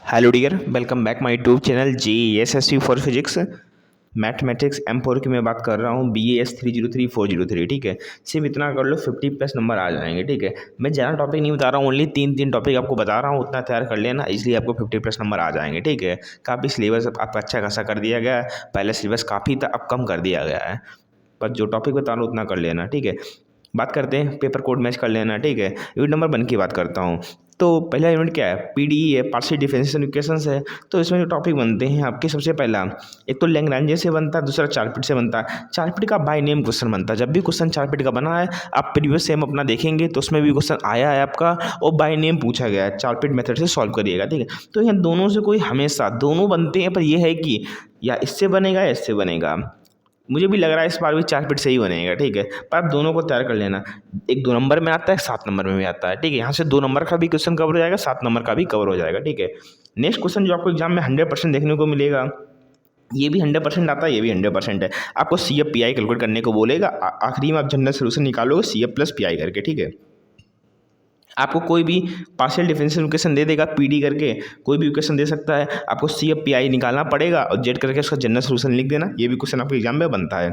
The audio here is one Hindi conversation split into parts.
Hello dear, welcome back my YouTube channel JESSU for physics mathematics M4 की मैं बात कर रहा हूँ BAS 303403। ठीक है, सिर्फ इतना कर लो 50+ नंबर आ जाएंगे। ठीक है, मैं ज़्यादा टॉपिक नहीं बता रहा हूँ, ओनली तीन टॉपिक आपको बता रहा हूँ, उतना तैयार कर लेना, इसलिए आपको 50+ नंबर आ जाएंगे। ठीक है, काफ़ी सिलेबस आपका अच्छा खासा कर दिया गया है, पहले सिलेबस काफ़ी था, अब कम कर दिया गया है, पर जो टॉपिक बता रहा हूँ उतना कर लेना। ठीक है, बात करते हैं पेपर कोड मैच कर लेना। ठीक है, यूनिट नंबर 1 की बात करता हूँ। तो पहला यूनिट क्या है, PDE है, पार्शियल डिफरेंशियल इक्वेशंस है। तो इसमें जो टॉपिक बनते हैं आपके, सबसे पहला एक तो लैग्रेंज से बनता है, दूसरा चारपीट से बनता है। चारपीट का बाय नेम क्वेश्चन बनता है। जब भी क्वेश्चन चारपीट का बना है, आप प्रीवियस सेम अपना देखेंगे तो उसमें भी क्वेश्चन आया है आपका, और बाय नेम पूछा गया है, चारपीट मेथड से सॉल्व करिएगा। ठीक है, तो यहाँ दोनों से कोई हमेशा दोनों बनते हैं, पर यह है कि या इससे बनेगा या इससे बनेगा। मुझे भी लग रहा है इस बार भी चारपीट से ही बनेगा। ठीक है, पर आप दोनों को तैयार कर लेना। एक 2 नंबर में आता है, 7 नंबर में भी आता है। ठीक है, यहाँ से 2 नंबर का भी क्वेश्चन कवर हो जाएगा, 7 नंबर का भी कवर हो जाएगा। ठीक है, नेक्स्ट क्वेश्चन जो आपको एग्जाम में 100% देखने को मिलेगा, ये भी 100% आता है, ये भी 100% है। आपको CF PI कैलकुलेट करने को बोलेगा, आखिरी में आप जनरल सोल्यूशन निकालोगे CF+PI करके। ठीक है, आपको कोई भी पार्शियल डिफरेंशियल इक्वेशन दे देगा, PD करके कोई भी इक्वेशन दे सकता है, आपको CF PI निकालना पड़ेगा और जेड करके उसका जनरल सोल्यूशन लिख देना। ये भी क्वेश्चन आपके एग्जाम में बनता है।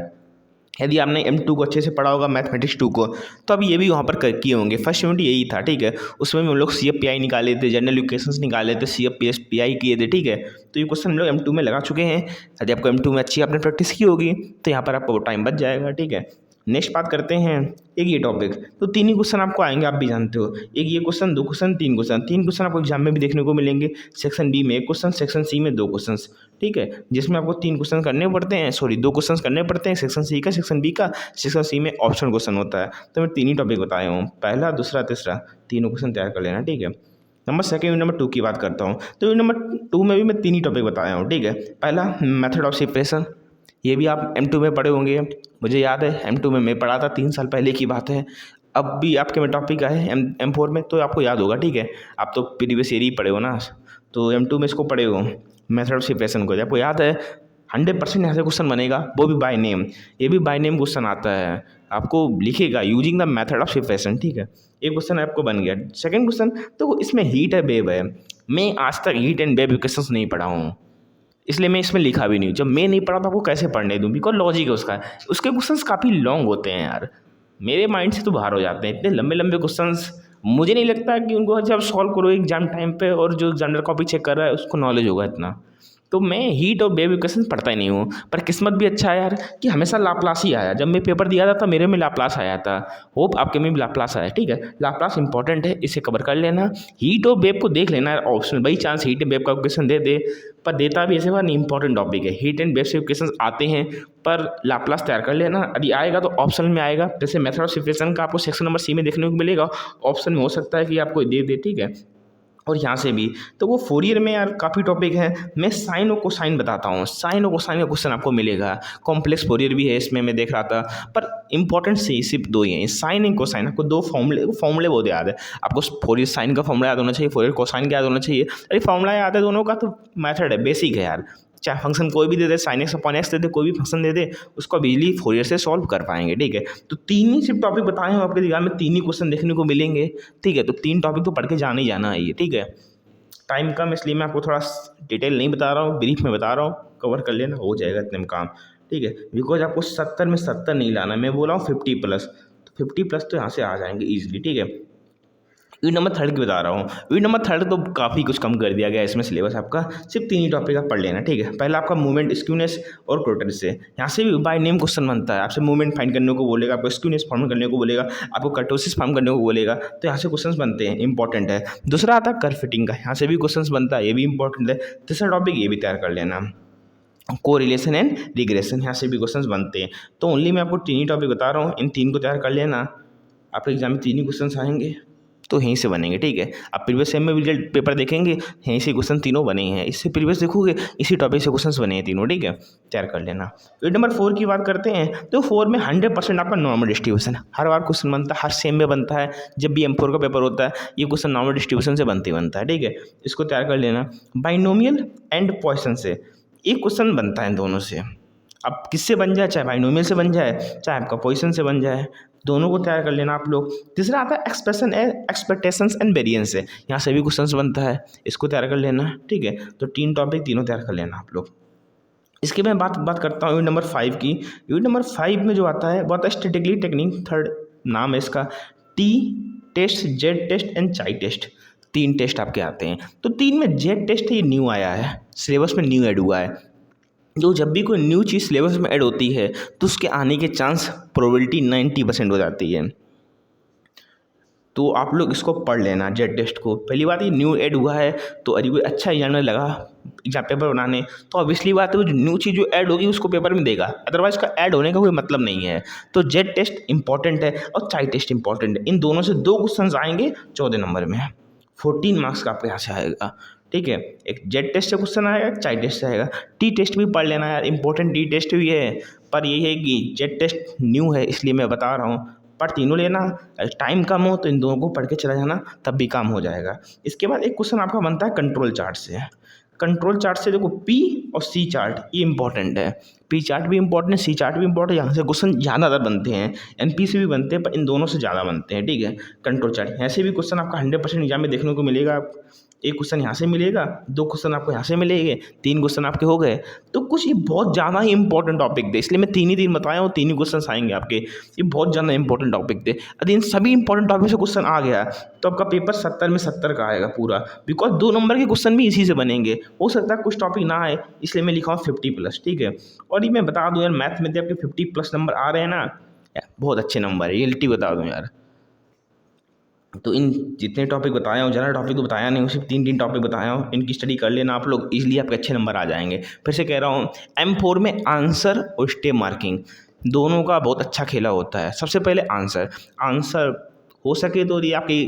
यदि आपने M2 को अच्छे से पढ़ा होगा, मैथमेटिक्स 2 को, तो अब ये भी वहाँ पर किए होंगे। फर्स्ट यूनिट यही था। ठीक है, उसमें भी हम लोग CF PI निकाले थे, जनरल इक्वेशंस निकाले थे, CF+PI किए थे। ठीक है, तो ये क्वेश्चन हम लोग M2 में लगा चुके हैं। यदि आपको M2 में अच्छी आपने प्रैक्टिस की होगी तो यहाँ पर आपको टाइम बच जाएगा। ठीक है, नेक्स्ट बात करते हैं, एक ये टॉपिक, तो 3 ही क्वेश्चन आपको आएंगे, आप भी जानते हो। एक ये क्वेश्चन, 2 क्वेश्चन, 3 क्वेश्चन। 3 क्वेश्चन आपको एग्जाम में भी देखने को मिलेंगे। सेक्शन B में 1 क्वेश्चन, सेक्शन C में 2 क्वेश्चन। ठीक है, जिसमें आपको 3 क्वेश्चन करने पड़ते हैं, सॉरी 2 क्वेश्चन करने पड़ते हैं, सेक्शन C का, सेक्शन B का। सेक्शन C में ऑप्शन क्वेश्चन होता है। तो मैं 3 ही टॉपिक बताया हूँ, पहला, दूसरा, तीसरा, तीनों क्वेश्चन तैयार कर लेना। ठीक है, नंबर 2 की बात करता हूँ। तो यूनिट नंबर 2 में भी मैं 3 ही टॉपिक बताया हूँ। ठीक है, पहला मेथड ऑफ सेपरेशन, ये भी आप M2 में पढ़े होंगे, मुझे याद है M2 में मैं पढ़ा था, 3 साल पहले की बात है। अब भी आपके में टॉपिक आए M4 में, तो आपको याद होगा। ठीक है, आप तो प्रीवियस ईयर ही पढ़े हो ना, तो M2 में इसको पढ़े हो, मेथड ऑफ सेपरेशन को, आपको याद है 100% यहाँ से क्वेश्चन बनेगा, वो भी बाय नेम। ये भी बाय नेम क्वेश्चन आता है, आपको लिखेगा using the method of separation. ठीक है, एक क्वेश्चन आपको बन गया। सेकंड क्वेश्चन, तो इसमें हीट है, वेव है। मैं आज तक हीट एंड वेव इक्वेशंस नहीं पढ़ा हूँ, इसलिए मैं इसमें लिखा भी नहीं। जब मैं नहीं पढ़ा तो आपको कैसे पढ़ने दूँ, बिकॉज लॉजिक है उसका। उसके क्वेश्चंस काफ़ी लॉन्ग होते हैं यार, मेरे माइंड से तो बाहर हो जाते हैं, इतने लंबे लंबे क्वेश्चंस। मुझे नहीं लगता कि उनको जब सॉल्व करो एग्जाम टाइम पे, और जो जनरल कॉपी चेक कर रहा है उसको नॉलेज होगा इतना। तो मैं हीट और वेव इक्वेशन पढ़ता ही नहीं हूँ। पर किस्मत भी अच्छा है यार कि हमेशा लाप्लास ही आया। जब मैं पेपर दिया था तो मेरे में लाप्लास आया था, होप आपके में भी लाप्लास आया। ठीक है, लाप्लास इंपॉर्टेंट है, इसे कवर कर लेना। हीट और वेव को देख लेना यार, option by chance heat and wave का क्वेश्चन दे दे, पर देता भी ऐसे बार नहीं, इंपॉर्टेंट टॉपिक है। हीट एंड वेव से क्वेश्चन आते हैं, पर लाप्लास तैयार कर लेना। यदि आएगा तो ऑप्शन में आएगा, जैसे मेथड ऑफ सेपरेशन का आपको सेक्शन नंबर C में देखने को मिलेगा, ऑप्शन में हो सकता है कि आपको दे दे। ठीक है, और यहाँ से भी, तो वो फोरियर में यार काफ़ी टॉपिक है। मैं साइन और कोसाइन बताता हूँ, साइन और कोसाइन का क्वेश्चन आपको मिलेगा। कॉम्प्लेक्स फोरियर भी है इसमें, मैं देख रहा था, पर इंपॉर्टेंट से सिर्फ 2 ही हैं, साइन एंड कोसाइन। आपको 2 फॉर्मूले बहुत याद है। आपको फोरियर साइन का फॉर्मूला याद होना चाहिए, फोरियर कोसाइन का याद होना चाहिए। अरे फॉर्मूला याद है दोनों का, तो मैथड है, बेसिक है यार। चाहे फंक्शन कोई भी दे दे, sin x/x दे दे, कोई भी फंक्शन दे दे, उसको बिजली फोरियर से सॉल्व कर पाएंगे। ठीक है, तो 3 ही सिर्फ टॉपिक बताए हैं आपके एग्जाम में, 3 ही क्वेश्चन देखने को मिलेंगे। ठीक है, तो 3 टॉपिक तो पढ़ के जाना ही जाना है ये। ठीक है, टाइम कम, इसलिए मैं आपको थोड़ा डिटेल नहीं बता रहा हूँ, ब्रीफ में बता रहा हूँ, कवर कर लेना, हो जाएगा इतने में काम। ठीक है, बिकॉज आपको 70 में 70 नहीं लाना, मैं बोला हूँ 50+, तो 50+ तो यहाँ से आ जाएंगे ईजिली। ठीक है, यूनिट नंबर 3 की बता रहा हूँ। यूनिट नंबर 3 तो काफ़ी कुछ कम कर दिया गया है इसमें सिलेबस आपका, सिर्फ 3 ही टॉपिक आप पढ़ लेना। ठीक है, पहला आपका मूवमेंट, स्क्यूनेस और क्रोटन से, यहाँ से भी बाय नेम क्वेश्चन बनता है। आपसे मूवमेंट फाइंड करने को बोलेगा, आपको स्क्यूनेस फॉर्म करने को बोलेगा, आपको कर्टोसिस फॉर्म करने को बोलेगा, तो यहाँ से क्वेश्चन बनते हैं, इंपॉर्टेंट है। दूसरा आता है कर्व फिटिंग का, यहाँ से भी क्वेश्चन बनता है, ये भी इंपॉर्टेंट है। तीसरा टॉपिक ये भी तैयार कर लेना, कोरिलेशन एंड रिग्रेशन, यहाँ से भी क्वेश्चंस बनते हैं। तो ओनली मैं आपको 3 ही टॉपिक बता रहा हूँ, इन 3 को तैयार कर लेना। आपके एग्जाम में 3 ही क्वेश्चंस आएंगे, तो यहीं से बनेंगे। ठीक है, आप प्रीवियस सेम में रिजल्ट पेपर देखेंगे, यहीं से क्वेश्चन तीनों बने हैं। इससे प्रीवियस देखोगे, इसी टॉपिक से क्वेश्चंस बने हैं तीनों। ठीक है, तैयार कर लेना। यूनिट नंबर 4 की बात करते हैं, तो 4 में 100% आपका नॉर्मल डिस्ट्रीब्यूशन हर बार क्वेश्चन बनता है, हर सेम में बनता है। जब भी M4 का पेपर होता है, ये क्वेश्चन नॉर्मल डिस्ट्रीब्यूशन से बनते ही बनता है। ठीक है, इसको तैयार कर लेना। बाइनोमियल एंड पॉइसन से एक क्वेश्चन बनता है इन दोनों से। अब किससे बन जाए, चाहे बाइनोमियल से बन जाए, चाहे आपका पॉइसन से बन जाए, दोनों को तैयार कर लेना आप लोग। तीसरा आता है एक्सपेक्टेशंस एंड वेरिएंस है, यहाँ से भी क्वेश्चंस बनता है, इसको तैयार कर लेना, ठीक है। तो 3 टॉपिक तीनों तैयार कर लेना आप लोग। इसके मैं बात करता हूँ यूनिट नंबर 5 की। यूनिट नंबर 5 में जो आता है वो आता है स्टैटिकली टेक्निक, थर्ड नाम है इसका, T test, Z test and chi test. 3 test आपके आते हैं। तो 3 में जेड टेस्ट है, ये न्यू आया है, सिलेबस में न्यू ऐड हुआ है। जो जब भी कोई न्यू चीज़ सिलेबस में ऐड होती है तो उसके आने के चांस प्रोबेबिलिटी 90% हो जाती है। तो आप लोग इसको पढ़ लेना जेड टेस्ट को। पहली बात, ये न्यू ऐड हुआ है, तो यदि कोई अच्छा एग्जामिनर लगा एग्जाम पेपर बनाने तो ऑब्वियसली बात है वो जो न्यू चीज़ जो ऐड होगी उसको पेपर में देगा, अदरवाइज का ऐड होने का कोई मतलब नहीं है। तो जेड टेस्ट इंपॉर्टेंट है और चाई टेस्ट इंपॉर्टेंट है। इन दोनों से 2 क्वेश्चन आएंगे 14 नंबर में, 14 मार्क्स का आपके यहाँ से आएगा, ठीक है। एक जेड टेस्ट से क्वेश्चन आएगा, एक चाई टेस्ट से आएगा। टी टेस्ट भी पढ़ लेना यार, इंपॉर्टेंट टी टेस्ट भी है, पर ये है कि जेड टेस्ट न्यू है इसलिए मैं बता रहा हूँ। पर तीनों लेना, टाइम कम हो तो इन दोनों को पढ़ के चला जाना, तब भी काम हो जाएगा। इसके बाद एक क्वेश्चन आपका बनता है कंट्रोल चार्ट से। कंट्रोल चार्ट से देखो पी और सी चार्ट ये इंपॉर्टेंट है, पी चार्ट भी इंपॉर्टेंट है, सी चार्ट भी इंपॉर्टेंट है। यहाँ से क्वेश्चन ज़्यादातर बनते हैं, एनपी से भी बनते हैं, पर इन दोनों से ज़्यादा बनते हैं, ठीक है। कंट्रोल चार्ट ऐसे भी क्वेश्चन आपका 100% एग्जाम में देखने को मिलेगा। एक क्वेश्चन यहाँ से मिलेगा, 2 क्वेश्चन आपको यहाँ से मिलेंगे, 3 क्वेश्चन आपके हो गए। तो कुछ ये बहुत ज़्यादा ही इंपॉर्टेंट टॉपिक थे, इसलिए मैं 3 ही दिन बताया हूँ, 3 ही क्वेश्चन आएंगे आपके। ये बहुत ज़्यादा इंपॉर्टेंट टॉपिक थे। यदि इन सभी इंपॉर्टेंट टॉपिक से क्वेश्चन आ गया तो आपका पेपर 70 में 70 का आएगा पूरा, बिकॉज 2 नंबर के क्वेश्चन भी इसी से बनेंगे। हो सकता है कुछ टॉपिक ना आए, इसलिए मैं लिखा हूँ 50+, ठीक है। और ये मैं बता दूँ यार, मैथ में आपके 50+ नंबर आ रहे हैं ना, बहुत अच्छे नंबर है, रियलिटी बता दूँ यार। तो इन जितने टॉपिक बताया हूँ, ज़्यादा टॉपिक तो बताया नहीं हूँ, सिर्फ 3 टॉपिक बताया हूँ, इनकी स्टडी कर लेना आप लोग, इजीली आपके अच्छे नंबर आ जाएंगे। फिर से कह रहा हूँ, M4 में आंसर और स्टेप मार्किंग दोनों का बहुत अच्छा खेला होता है। सबसे पहले आंसर हो सके तो ये आपके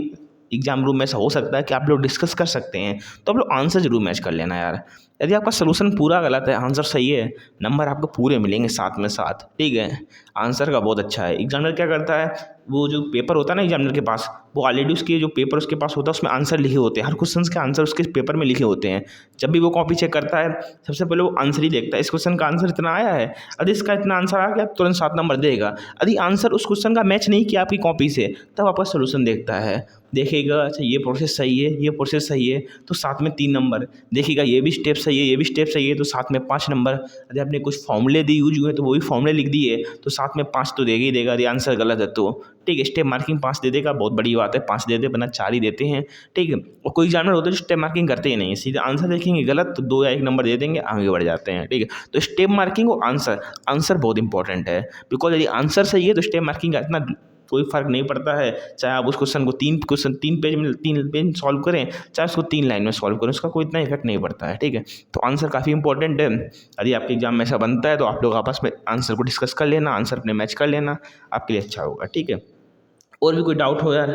एग्जाम रूम में ऐसा हो सकता है कि आप लोग डिस्कस कर सकते हैं, तो आप लोग आंसर जरूर मैच कर लेना यार। यदि आपका सोल्यूशन पूरा गलत है, आंसर सही है, नंबर आपको पूरे मिलेंगे 7 में 7, ठीक है। आंसर का बहुत अच्छा है। एग्जामिनर क्या करता है, वो जो पेपर होता है ना एग्जामिनर के पास, वो ऑलरेडी उसके जो पेपर उसके पास होता है उसमें आंसर लिखे होते हैं, हर क्वेश्चन के आंसर उसके पेपर में लिखे होते हैं। जब भी वो कॉपी चेक करता है सबसे पहले वो आंसर ही देखता है, इस क्वेश्चन का आंसर इतना आया है, यदि इसका इतना आंसर आ गया तुरंत 7 नंबर देगा। यदि आंसर उस क्वेश्चन का मैच नहीं किया आपकी कॉपी से, तब आपका सोल्यूशन देखता है, देखेगा अच्छा ये प्रोसेस सही है, ये प्रोसेस सही है, तो 7 में 3 नंबर देखेगा, ये भी स्टेप सही है, ये भी स्टेप सही है, तो 7 में 5 नंबर। यदि आपने कुछ फॉर्मूले दी यूज हुए तो वो भी फॉर्मूले लिख दिए तो 7 में 5 तो देगा ही देगा, यदि आंसर गलत है तो, ठीक है। स्टेप मार्किंग 5 दे देगा, बहुत बड़ी बात है, 5 दे दे, वरना 4 ही देते हैं, ठीक है। और कोई एग्जामिनर होते हैं जो स्टेप मार्किंग करते ही नहीं है, सीधे आंसर देखेंगे गलत तो 2 या 1 नंबर दे देंगे, आगे बढ़ जाते हैं, ठीक है। तो स्टेप मार्किंग और आंसर बहुत इंपॉर्टेंट है, बिकॉज यदि आंसर सही है तो स्टेप मार्किंग का इतना कोई फ़र्क नहीं पड़ता है। चाहे आप उस क्वेश्चन को 3 पेज में 3 पेज सॉल्व करें, चाहे उसको 3 लाइन में सॉल्व करें, उसका कोई इतना इफेक्ट नहीं पड़ता है, ठीक है। तो आंसर काफ़ी इंपॉर्टेंट है। यदि आपके एग्जाम में ऐसा बनता है तो आप लोग आपस में आंसर को डिस्कस कर लेना, आंसर अपने मैच कर लेना, आपके लिए अच्छा होगा, ठीक है। और भी कोई डाउट हो यार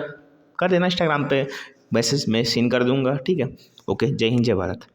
कर देना, इंस्टाग्राम पे मैसेज मैं सीन कर दूंगा, ठीक है। ओके, जय हिंद, जय भारत।